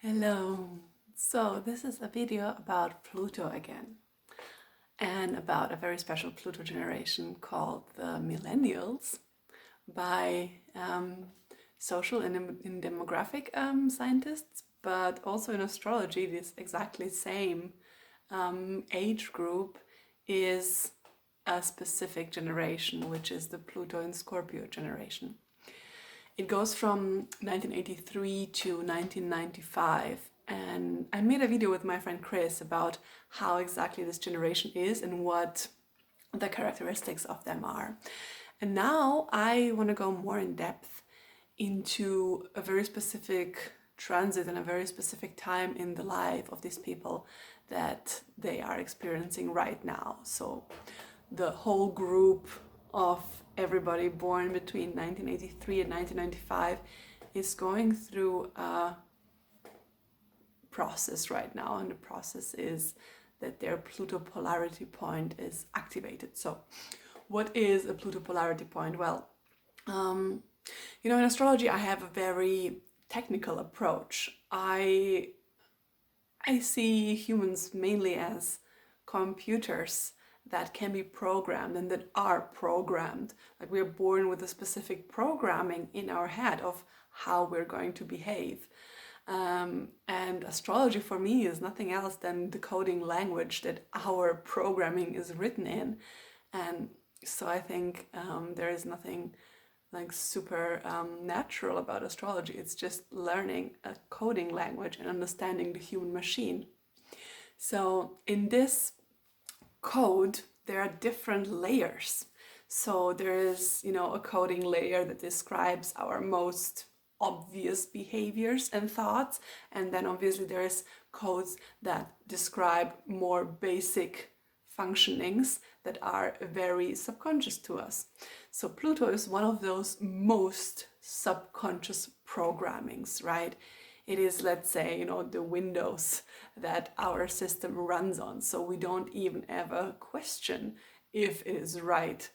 Hello. So this is a video about Pluto again and about a very special Pluto generation called the Millennials by social and demographic scientists, but also in astrology this exactly same age group is a specific generation, which is the Pluto and Scorpio generation. It goes from 1983 to 1995, and I made a video with my friend Chris about how exactly this generation is and what the characteristics of them are. And now I want to go more in depth into a very specific transit and a very specific time in the life of these people that they are experiencing right now. So the whole group of everybody born between 1983 and 1995 is going through a process right now, and the process is that their Pluto Polarity Point is activated. So what is a Pluto Polarity Point? Well, in astrology I have a very technical approach. I see humans mainly as computers that can be programmed and that are programmed. Like we're born with a specific programming in our head of how we're going to behave. And astrology for me is nothing else than the coding language that our programming is written in. And so I think there is nothing like super natural about astrology. It's just learning a coding language and understanding the human machine. So in this code, there are different layers. So there is, a coding layer that describes our most obvious behaviors and thoughts, and then obviously there is codes that describe more basic functionings that are very subconscious to us. So Pluto is one of those most subconscious programmings, right? It is, let's say, the Windows that our system runs on. So we don't even ever question if it is right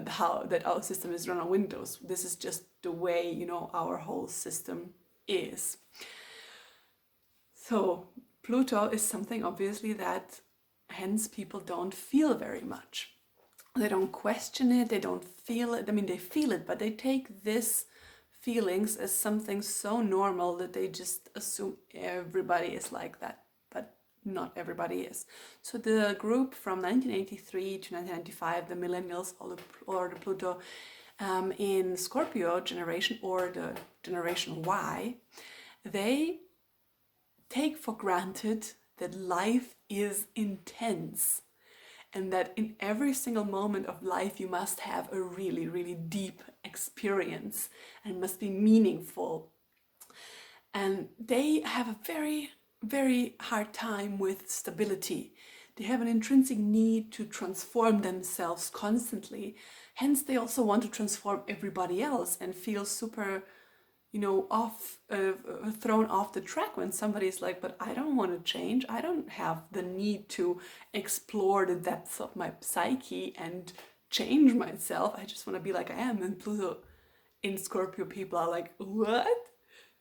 how that our system is run on Windows. This is just the way, our whole system is. So Pluto is something obviously that hence people don't feel very much. They don't question it, they don't feel it. I mean, they feel it, but they take this feelings as something so normal that they just assume everybody is like that, but not everybody is. So the group from 1983 to 1995, the Millennials or the Pluto in Scorpio generation or the generation Y, they take for granted that life is intense and that in every single moment of life you must have a really, really deep experience and must be meaningful. And they have a very, very hard time with stability. They have an intrinsic need to transform themselves constantly. Hence, they also want to transform everybody else and feel super thrown off the track when somebody's like, but I don't want to change. I don't have the need to explore the depths of my psyche and change myself. I just want to be like I am. And Pluto in Scorpio people are like, what?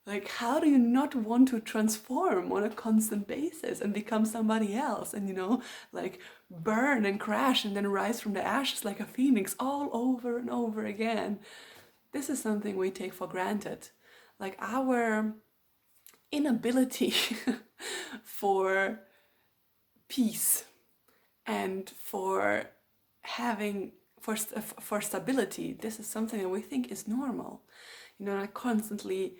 Like, how do you not want to transform on a constant basis and become somebody else and, like burn and crash and then rise from the ashes like a phoenix all over and over again? This is something we take for granted. Like our inability for peace and for having for stability. This is something that we think is normal. Like constantly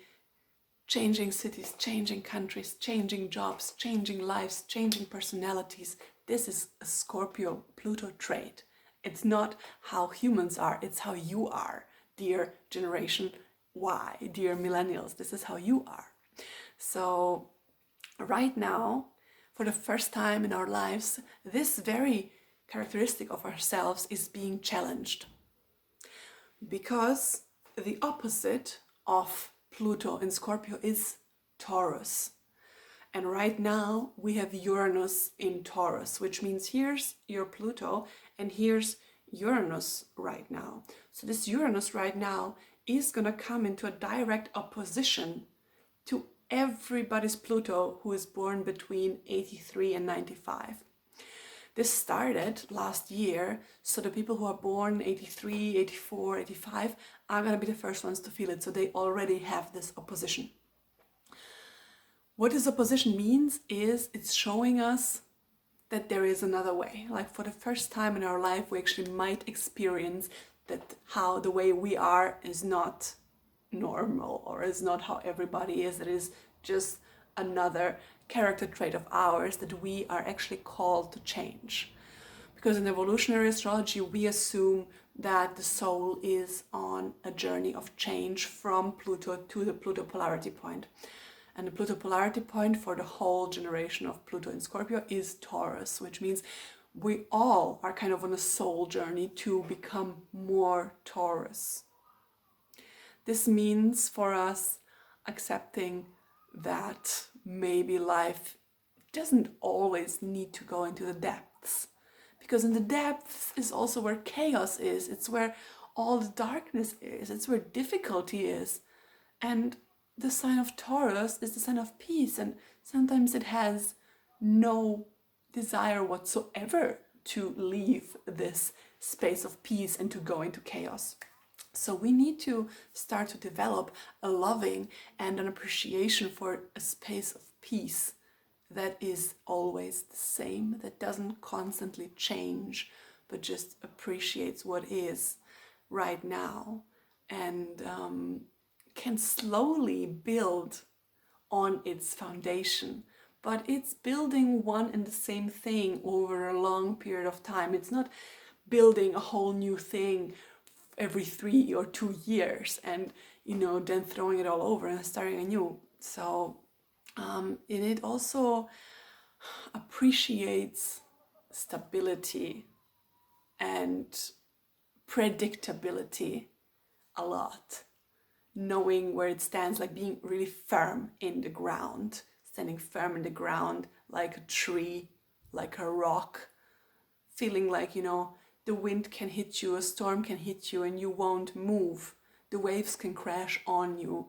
changing cities, changing countries, changing jobs, changing lives, changing personalities. This is a Scorpio Pluto trait. It's not how humans are, it's how you are. Dear Generation Y, dear Millennials, this is how you are. So right now, for the first time in our lives, this very characteristic of ourselves is being challenged. Because the opposite of Pluto in Scorpio is Taurus. And right now we have Uranus in Taurus, which means here's your Pluto and here's Uranus right now. So this Uranus right now is going to come into a direct opposition to everybody's Pluto who is born between 83 and 95. This started last year, so the people who are born 83, 84, 85 are going to be the first ones to feel it, so they already have this opposition. What this opposition means is it's showing us that there is another way. Like for the first time in our life, we actually might experience that how the way we are is not normal, or is not how everybody is. It is just another character trait of ours that we are actually called to change. Because in evolutionary astrology, we assume that the soul is on a journey of change from Pluto to the Pluto Polarity Point. And the Pluto Polarity Point for the whole generation of Pluto in Scorpio is Taurus, which means we all are kind of on a soul journey to become more Taurus. This means for us accepting that maybe life doesn't always need to go into the depths, because in the depths is also where chaos is. It's where all the darkness is. It's where difficulty is. And the sign of Taurus is the sign of peace, and sometimes it has no desire whatsoever to leave this space of peace and to go into chaos. So we need to start to develop a loving and an appreciation for a space of peace that is always the same, that doesn't constantly change, but just appreciates what is right now, and can slowly build on its foundation. But it's building one and the same thing over a long period of time. It's not building a whole new thing every 3 or 2 years and then throwing it all over and starting anew. So it also appreciates stability and predictability a lot, knowing where it stands, like being really firm in the ground, standing firm in the ground like a tree, like a rock, feeling like the wind can hit you, a storm can hit you, and you won't move. The waves can crash on you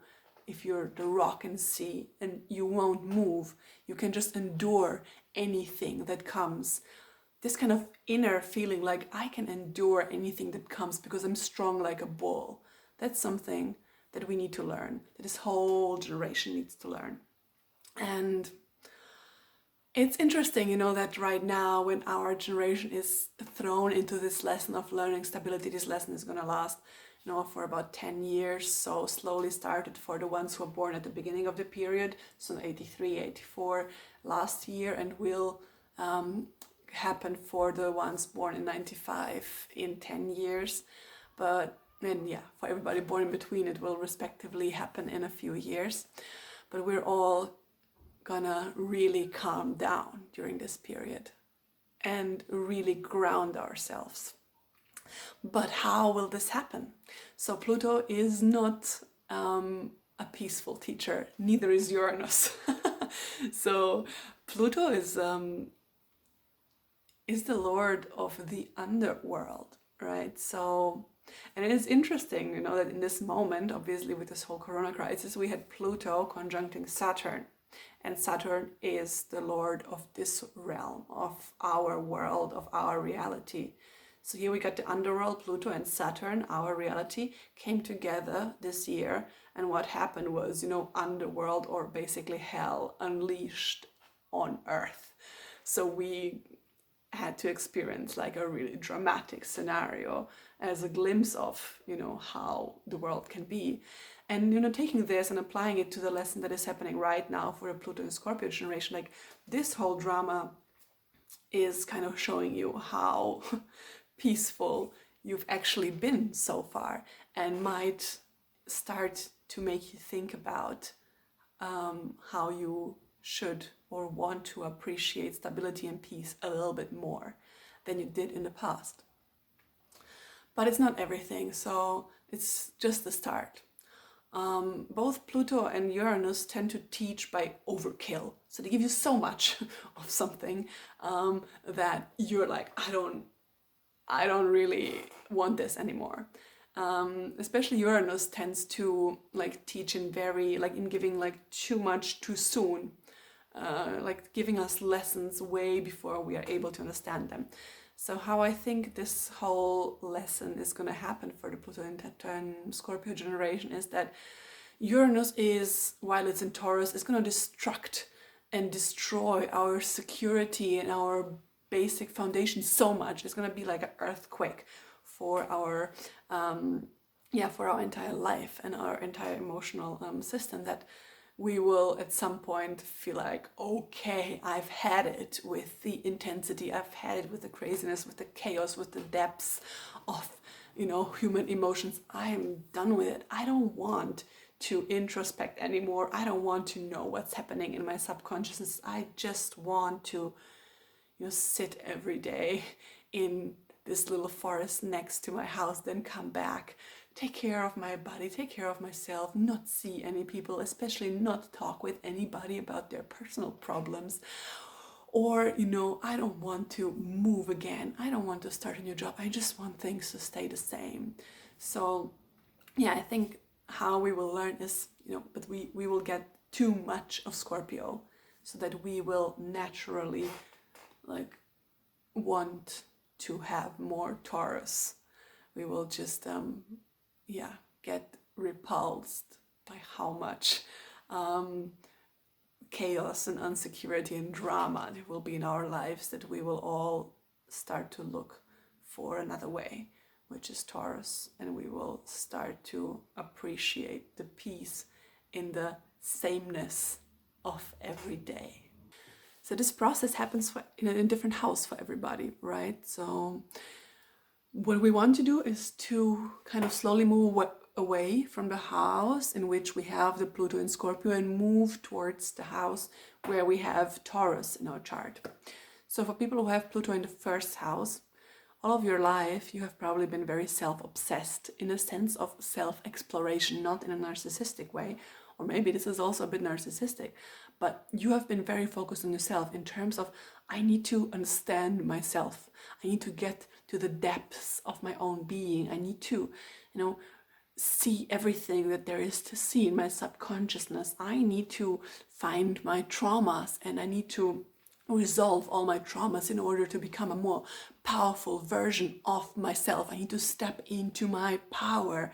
if you're the rock in the sea, and you won't move. You can just endure anything that comes. This kind of inner feeling like I can endure anything that comes because I'm strong like a bull. That's something that we need to learn, that this whole generation needs to learn. And it's interesting, that right now when our generation is thrown into this lesson of learning stability, this lesson is going to last, for about 10 years. So slowly started for the ones who were born at the beginning of the period, so 83, 84 last year, and will happen for the ones born in 95 in 10 years. But then, for everybody born in between, it will respectively happen in a few years. But we're all gonna really calm down during this period and really ground ourselves. But how will this happen? So Pluto is not a peaceful teacher, neither is Uranus. So Pluto is the lord of the underworld, right? So, and it is interesting, that in this moment, obviously with this whole corona crisis, we had Pluto conjuncting Saturn. And Saturn is the lord of this realm, of our world, of our reality. So here we got the underworld, Pluto and Saturn, our reality, came together this year. And what happened was, underworld, or basically hell, unleashed on Earth. So we had to experience like a really dramatic scenario as a glimpse of, how the world can be. And, taking this and applying it to the lesson that is happening right now for the Pluto and Scorpio generation, like this whole drama is kind of showing you how peaceful you've actually been so far, and might start to make you think about how you should or want to appreciate stability and peace a little bit more than you did in the past. But it's not everything, so it's just the start. Both Pluto and Uranus tend to teach by overkill. So they give you so much of something that you're like, I don't really want this anymore. Especially Uranus tends to like teach in very like in giving like too much too soon, like giving us lessons way before we are able to understand them. So how I think this whole lesson is going to happen for the Pluto and Scorpio generation is that Uranus is, while it's in Taurus, is going to destruct and destroy our security and our basic foundation so much. It's going to be like an earthquake for our for our entire life and our entire emotional system, that we will at some point feel like, okay, I've had it with the intensity, I've had it with the craziness, with the chaos, with the depths of, you know, human emotions. I am done with it. I don't want to introspect anymore. I don't want to know what's happening in my subconsciousness. I just want to, you know, sit every day in this little forest next to my house, then come back, take care of my body, take care of myself, not see any people, especially not talk with anybody about their personal problems. Or, you know, I don't want to move again. I don't want to start a new job. I just want things to stay the same. So, yeah, I think how we will learn is, you know, but we will get too much of Scorpio so that we will naturally like want to have more Taurus. We will just get repulsed by how much chaos and insecurity and drama there will be in our lives, that we will all start to look for another way, which is Taurus, and we will start to appreciate the peace in the sameness of every day. So this process happens in a different house for everybody, right? So what we want to do is to kind of slowly move away from the house in which we have the Pluto in Scorpio and move towards the house where we have Taurus in our chart. So for people who have Pluto in the first house, all of your life you have probably been very self-obsessed in a sense of self-exploration, not in a narcissistic way, or maybe this is also a bit narcissistic, but you have been very focused on yourself in terms of, I need to understand myself. I need to get to the depths of my own being. I need to, you know, see everything that there is to see in my subconsciousness. I need to find my traumas and I need to resolve all my traumas in order to become a more powerful version of myself. I need to step into my power.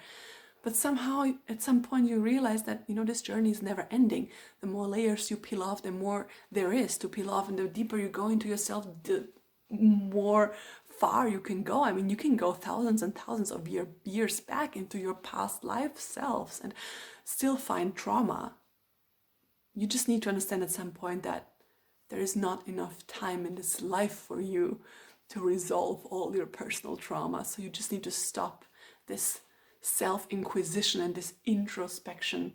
But somehow, at some point, you realize that, you know, this journey is never ending. The more layers you peel off, the more there is to peel off, and the deeper you go into yourself, the more far you can go. I mean, you can go thousands and thousands of years back into your past life selves and still find trauma. You just need to understand at some point that there is not enough time in this life for you to resolve all your personal trauma. So you just need to stop this self-inquisition and this introspection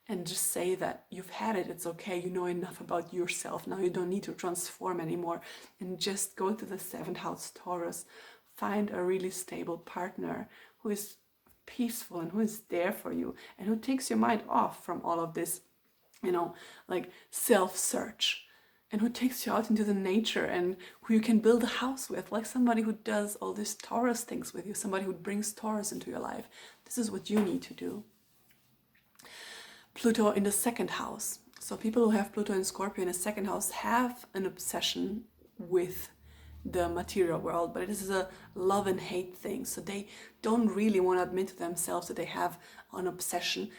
and just say that you've had it, it's okay, you know enough about yourself, now you don't need to transform anymore, and just go to the 7th house Taurus, find a really stable partner who is peaceful and who is there for you and who takes your mind off from all of this, you know, like self-search, and who takes you out into the nature and who you can build a house with, like somebody who does all these Taurus things with you, somebody who brings Taurus into your life. This is what you need to do. Pluto in the 2nd house. So people who have Pluto and Scorpio in the 2nd house have an obsession with the material world, but it is a love and hate thing. So they don't really want to admit to themselves that they have an obsession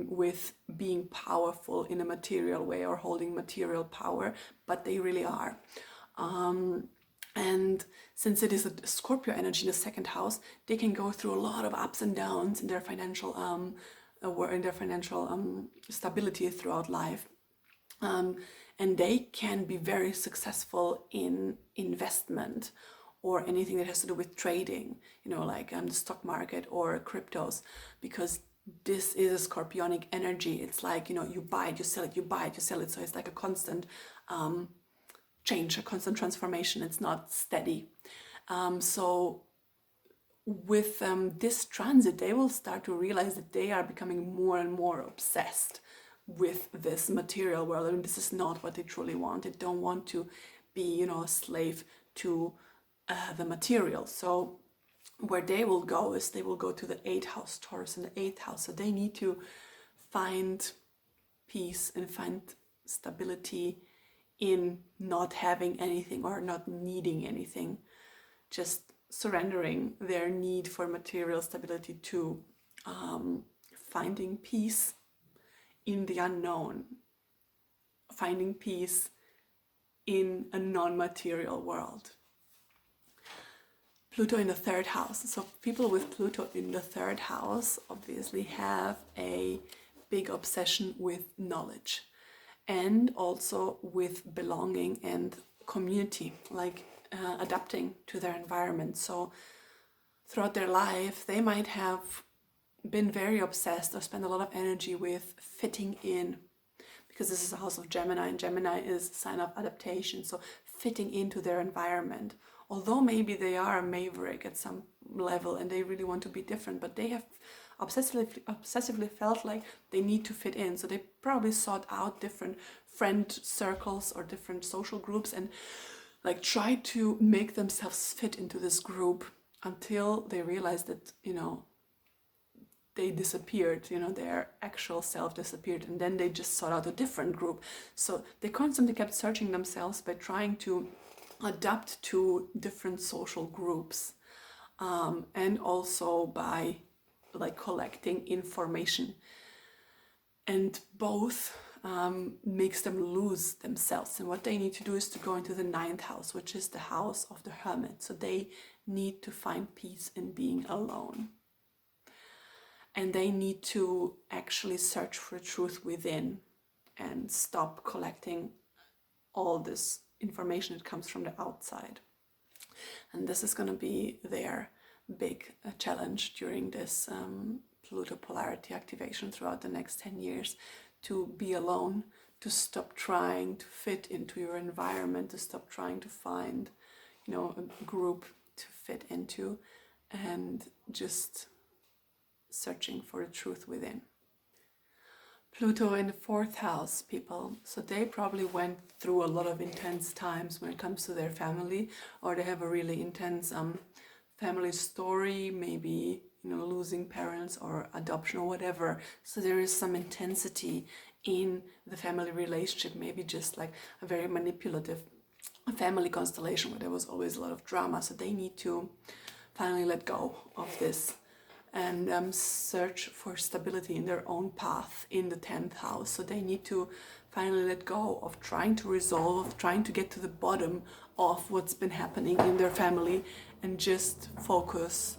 with being powerful in a material way or holding material power, but they really are. And since it is a Scorpio energy in the 2nd house, they can go through a lot of ups and downs in their financial stability throughout life. And they can be very successful in investment or anything that has to do with trading, you know, like the stock market or cryptos, because this is a scorpionic energy. It's like, you know, you buy it, you sell it, you buy it, you sell it. So it's like a constant change, a constant transformation. It's not steady. So with this transit, they will start to realize that they are becoming more and more obsessed with this material world, and this is not what they truly want. They don't want to be, you know, a slave to the material. So where they will go is they will go to the 8th house, Taurus in the 8th house. So they need to find peace and find stability in not having anything or not needing anything, just surrendering their need for material stability to finding peace in the unknown, finding peace in a non-material world. Pluto in the 3rd house. So people with Pluto in the 3rd house obviously have a big obsession with knowledge and also with belonging and community, like adapting to their environment. So throughout their life, they might have been very obsessed or spend a lot of energy with fitting in, because this is a house of Gemini, and Gemini is a sign of adaptation, so fitting into their environment. Although maybe they are a maverick at some level and they really want to be different, but they have obsessively felt like they need to fit in. So they probably sought out different friend circles or different social groups and like tried to make themselves fit into this group until they realized that, you know, they disappeared, you know, their actual self disappeared, and then they just sought out a different group. So they constantly kept searching themselves by trying to adapt to different social groups, and also by like collecting information, and both makes them lose themselves. And what they need to do is to go into the 9th house, which is the house of the hermit. So they need to find peace in being alone, and they need to actually search for truth within and stop collecting all this information that comes from the outside. And this is going to be their big challenge during this Pluto polarity activation throughout the next 10 years, to be alone, to stop trying to fit into your environment, to stop trying to find, you know, a group to fit into, and just searching for the truth within. Pluto in the 4th house, people. So they probably went through a lot of intense times when it comes to their family, or they have a really intense family story, maybe, you know, losing parents or adoption or whatever. So there is some intensity in the family relationship, maybe just like a very manipulative family constellation where there was always a lot of drama. So they need to finally let go of this and search for stability in their own path in the 10th house. So they need to finally let go of trying to resolve, trying to get to the bottom of what's been happening in their family, and just focus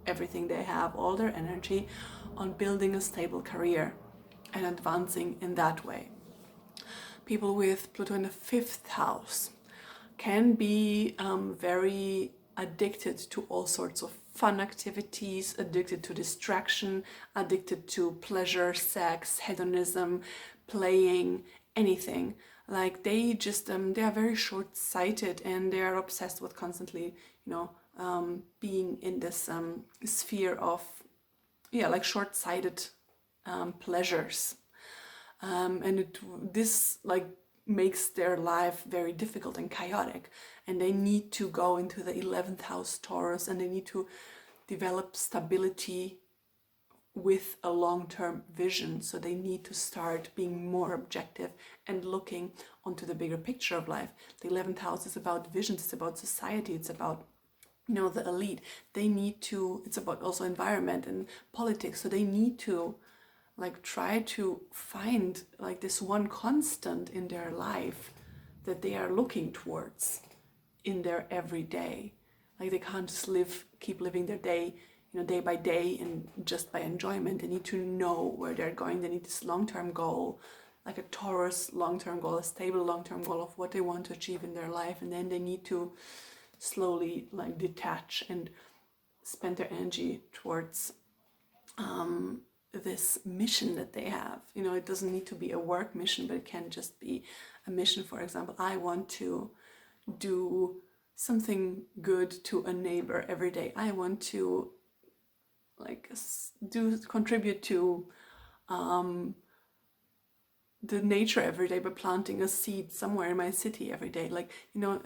everything they have, all their energy, on building a stable career and advancing in that way. People with Pluto in the 5th house can be very addicted to all sorts of fun activities, addicted to distraction, addicted to pleasure, sex, hedonism, playing, anything. Like they just, they are very short-sighted, and they are obsessed with constantly, you know, being in this sphere of, yeah, like short-sighted pleasures. And this like makes their life very difficult and chaotic, and they need to go into the 11th house, Taurus, and they need to develop stability with a long-term vision. So they need to start being more objective and looking onto the bigger picture of life. The 11th house is about visions, it's about society, it's about, you know, the elite. They need to, it's about also environment and politics. So they need to like try to find like this one constant in their life that they are looking towards in their everyday. Like they can't just keep living their day, you know, day by day and just by enjoyment. They need to know where they're going. They need this long-term goal, like a Taurus long-term goal, a stable long-term goal of what they want to achieve in their life. And then they need to slowly like detach and spend their energy towards this mission that they have. You know, it doesn't need to be a work mission, but it can just be a mission. For example, I want to do something good to a neighbor every day. I want to like contribute to the nature every day by planting a seed somewhere in my city every day. Like, you know,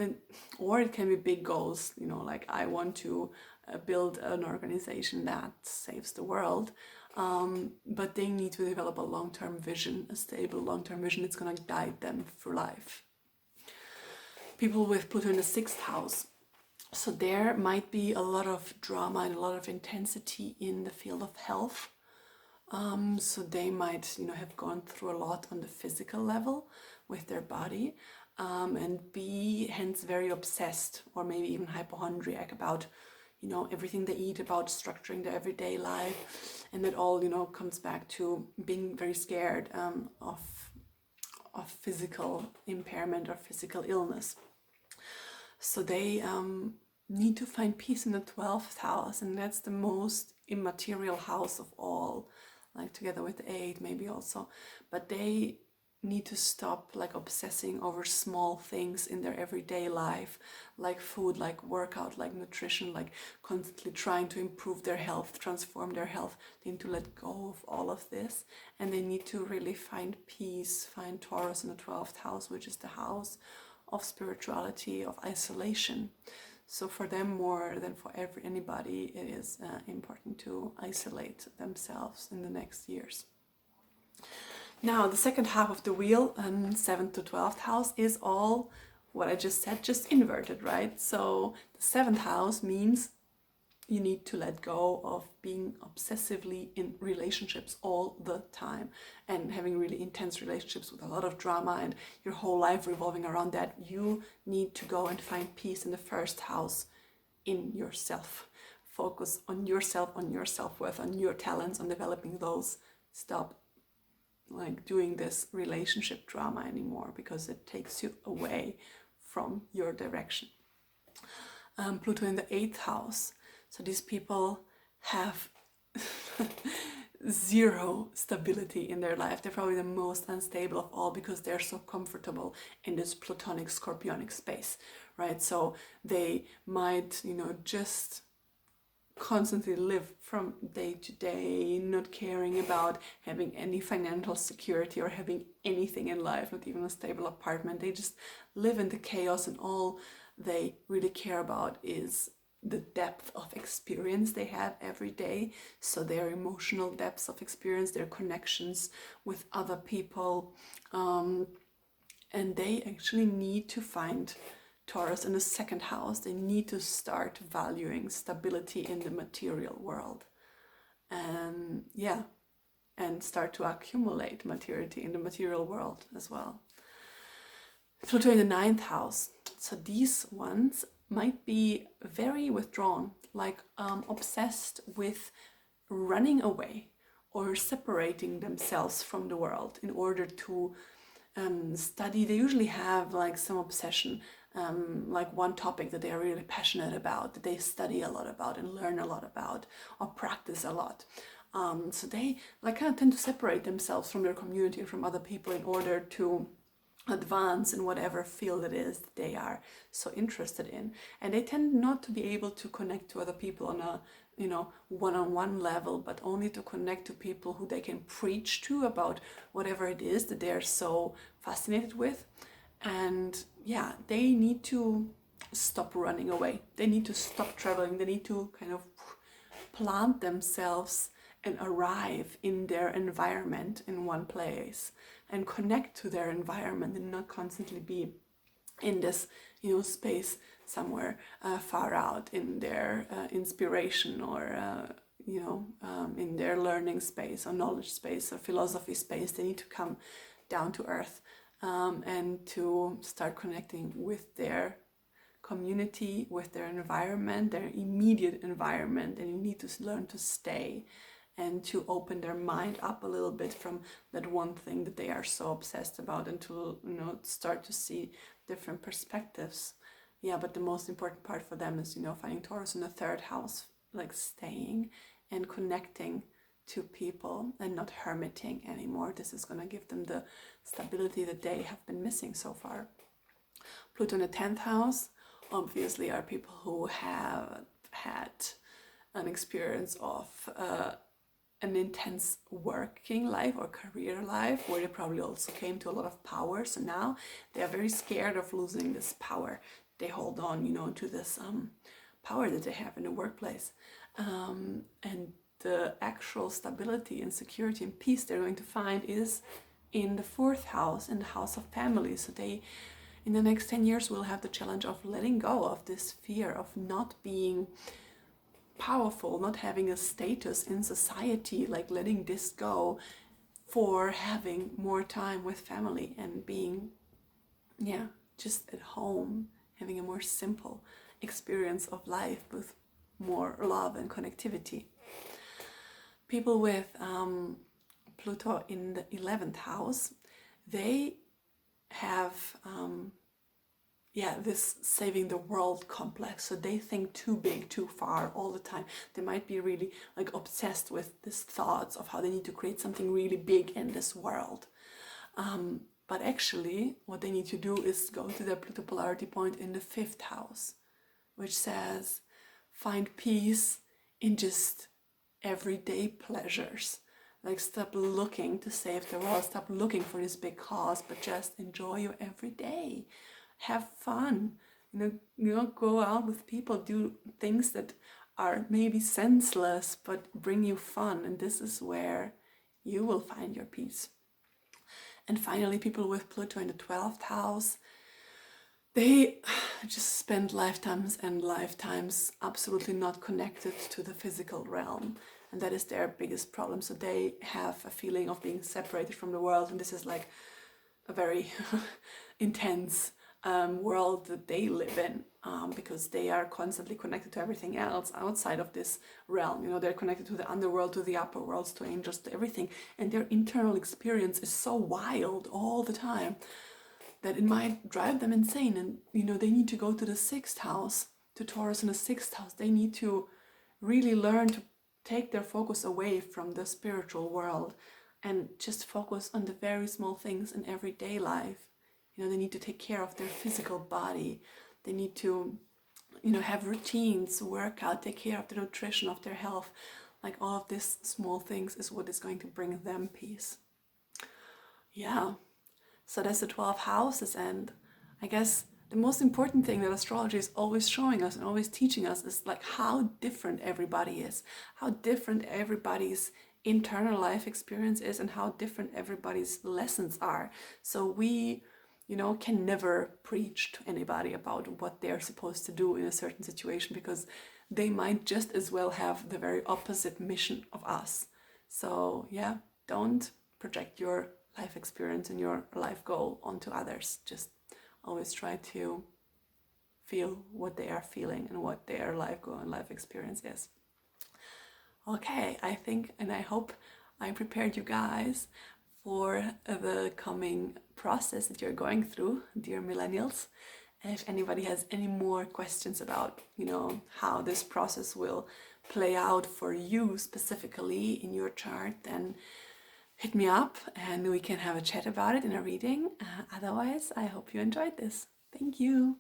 or it can be big goals, you know, like I want to build an organization that saves the world. But they need to develop a long-term vision, a stable long-term vision. It's going to guide them through life. People with Pluto in the 6th house. So there might be a lot of drama and a lot of intensity in the field of health. So they might, have gone through a lot on the physical level with their body, and be hence very obsessed or maybe even hypochondriac about, everything they eat, about structuring their everyday life, and that all, comes back to being very scared of physical impairment or physical illness. So they need to find peace in the 12th house, and that's the most immaterial house of all, like together with the 8th maybe also. But they need to stop like obsessing over small things in their everyday life, like food, like workout, like nutrition, like constantly trying to improve their health, transform their health. They need to let go of all of this, and they need to really find peace, find Taurus in the 12th house, which is the house of spirituality, of isolation. So for them, more than for anybody, it is important to isolate themselves in the next years. Now, the second half of the wheel, 7th to 12th house, is all what I just said, just inverted, right? So the 7th house means you need to let go of being obsessively in relationships all the time and having really intense relationships with a lot of drama and your whole life revolving around that. You need to go and find peace in the 1st house, in yourself. Focus on yourself, on your self-worth, on your talents, on developing those. Stop like doing this relationship drama anymore, because it takes you away from your direction. Pluto in the 8th house. So these people have zero stability in their life. They're probably the most unstable of all, because they're so comfortable in this Plutonic Scorpionic space, right? So they might, just constantly live from day to day, not caring about having any financial security or having anything in life, not even a stable apartment. They just live in the chaos, and all they really care about is the depth of experience they have every day. So their emotional depths of experience, their connections with other people, and they actually need to find Taurus in the 2nd house. They need to start valuing stability in the material world, and and start to accumulate materiality in the material world as well. Pluto in the 9th house. So these ones might be very withdrawn, like obsessed with running away or separating themselves from the world in order to study. They usually have like some obsession, like one topic that they are really passionate about, that they study a lot about and learn a lot about or practice a lot. So they like kind of tend to separate themselves from their community and from other people in order to advance in whatever field it is that they are so interested in. And they tend not to be able to connect to other people on a one-on-one level, but only to connect to people who they can preach to about whatever it is that they're so fascinated with. And they need to stop running away. They need to stop traveling. They need to kind of plant themselves and arrive in their environment in one place and connect to their environment, and not constantly be in this space somewhere far out in their inspiration or in their learning space or knowledge space or philosophy space. They need to come down to earth and to start connecting with their community, with their environment, their immediate environment. And you need to learn to stay and to open their mind up a little bit from that one thing that they are so obsessed about, and to start to see different perspectives. But the most important part for them is finding Taurus in the 3rd house, like staying and connecting to people and not hermiting anymore. This is going to give them the stability that they have been missing so far. Pluto in the 10th house obviously are people who have had an experience of an intense working life or career life, where they probably also came to a lot of power. So now they are very scared of losing this power. They hold on, to this power that they have in the workplace, and the actual stability and security and peace they're going to find is in the 4th house, in the house of family. So they, in the next 10 years, will have the challenge of letting go of this fear of not being powerful, not having a status in society, like letting this go for having more time with family and being, just at home, having a more simple experience of life with more love and connectivity. People with Pluto in the 11th house, they have this saving the world complex. So they think too big, too far all the time. They might be really like obsessed with these thoughts of how they need to create something really big in this world. But actually, what they need to do is go to their Pluto Polarity Point in the 5th house, which says, find peace in just everyday pleasures. Like, stop looking to save the world, stop looking for this big cause, but just enjoy your everyday. Have fun, go out with people, do things that are maybe senseless, but bring you fun. And this is where you will find your peace. And finally, people with Pluto in the 12th house, they just spend lifetimes and lifetimes absolutely not connected to the physical realm. And that is their biggest problem. So they have a feeling of being separated from the world. And this is like a very intense world that they live in, because they are constantly connected to everything else outside of this realm. They're connected to the underworld, to the upper worlds, to angels, to everything. And their internal experience is so wild all the time that it might drive them insane. And, they need to go to the 6th house, to Taurus in the 6th house. They need to really learn to take their focus away from the spiritual world and just focus on the very small things in everyday life. They need to take care of their physical body. They need to, have routines, work out, take care of their nutrition, of their health. Like, all of these small things is what is going to bring them peace. Yeah. So that's the 12 houses. And I guess the most important thing that astrology is always showing us and always teaching us is like how different everybody is, how different everybody's internal life experience is, and how different everybody's lessons are. So we can never preach to anybody about what they're supposed to do in a certain situation, because they might just as well have the very opposite mission of us. So don't project your life experience and your life goal onto others. Just always try to feel what they are feeling and what their life goal and life experience is. Okay, I think and I hope I prepared you guys for the coming process that you're going through, dear millennials. And if anybody has any more questions about, how this process will play out for you specifically in your chart, then hit me up and we can have a chat about it in a reading. Otherwise, I hope you enjoyed this. Thank you.